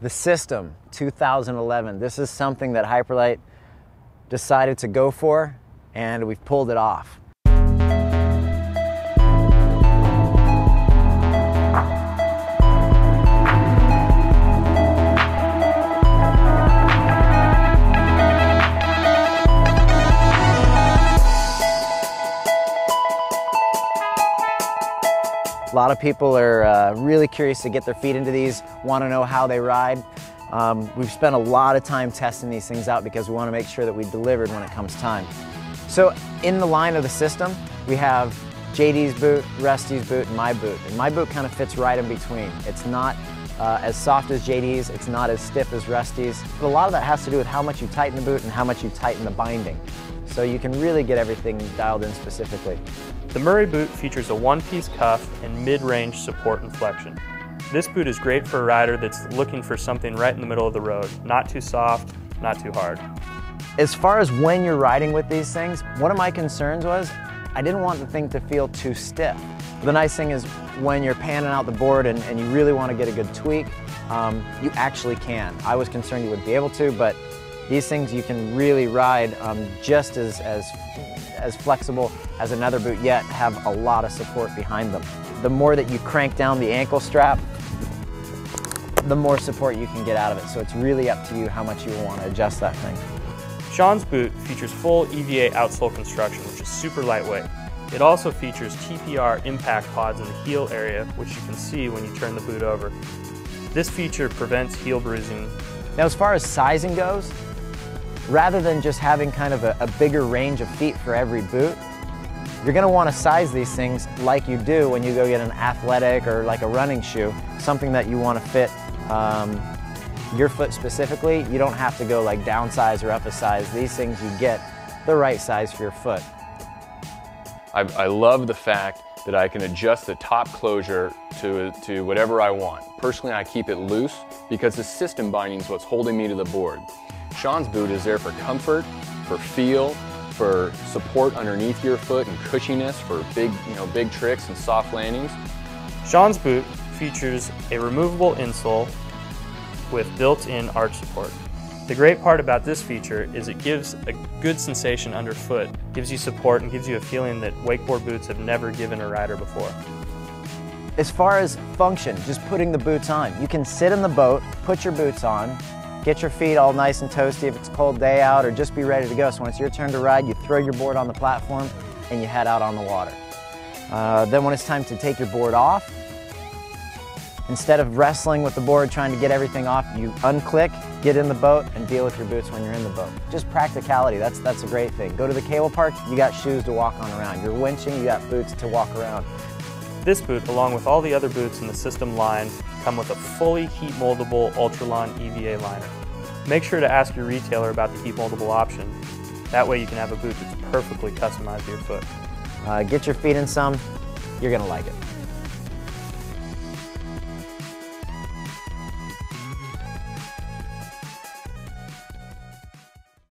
The System 2011. This is something that Hyperlite decided to go for, and we've pulled it off. A lot of people are really curious to get their feet into these, want to know how they ride. We've spent a lot of time testing these things out because we want to make sure that we delivered when it comes time. So in the line of the System, we have JD's boot, Rusty's boot, and my boot. And my boot kind of fits right in between. It's not as soft as JD's, it's not as stiff as Rusty's. But a lot of that has to do with how much you tighten the boot and how much you tighten the binding. So you can really get everything dialed in specifically. The Murray boot features a one-piece cuff and mid-range support and flexion. This boot is great for a rider that's looking for something right in the middle of the road. Not too soft, not too hard. As far as when you're riding with these things, one of my concerns was I didn't want the thing to feel too stiff. The nice thing is when you're panning out the board and you really want to get a good tweak, you actually can. I was concerned you wouldn't be able to, but these things you can really ride just as flexible as another boot, yet have a lot of support behind them. The more that you crank down the ankle strap, the more support you can get out of it. So it's really up to you how much you want to adjust that thing. Sean's boot features full EVA outsole construction, which is super lightweight. It also features TPR impact pods in the heel area, which you can see when you turn the boot over. This feature prevents heel bruising. Now as far as sizing goes, rather than just having kind of a bigger range of feet for every boot, you're going to want to size these things like you do when you go get an athletic or like a running shoe, something that you want to fit your foot specifically. You don't have to go like downsize or up a size. These things you get the right size for your foot. I love the fact that I can adjust the top closure to whatever I want. Personally, I keep it loose because the System binding is what's holding me to the board. Sean's boot is there for comfort, for feel, for support underneath your foot and cushiness for big tricks and soft landings. Sean's boot features a removable insole with built-in arch support. The great part about this feature is it gives a good sensation underfoot, gives you support and gives you a feeling that wakeboard boots have never given a rider before. As far as function, just putting the boots on. You can sit in the boat, put your boots on, get your feet all nice and toasty if it's a cold day out, or just be ready to go. So when it's your turn to ride, you throw your board on the platform and you head out on the water. Then when it's time to take your board off, instead of wrestling with the board trying to get everything off, you unclick, get in the boat, and deal with your boots when you're in the boat. Just practicality, that's a great thing. Go to the cable park, you got shoes to walk on around. You're winching, you got boots to walk around. This boot, along with all the other boots in the System line, come with a fully heat moldable Ultralon EVA liner. Make sure to ask your retailer about the heat moldable option. That way you can have a boot that's perfectly customized to your foot. Get your feet in some, you're gonna like it.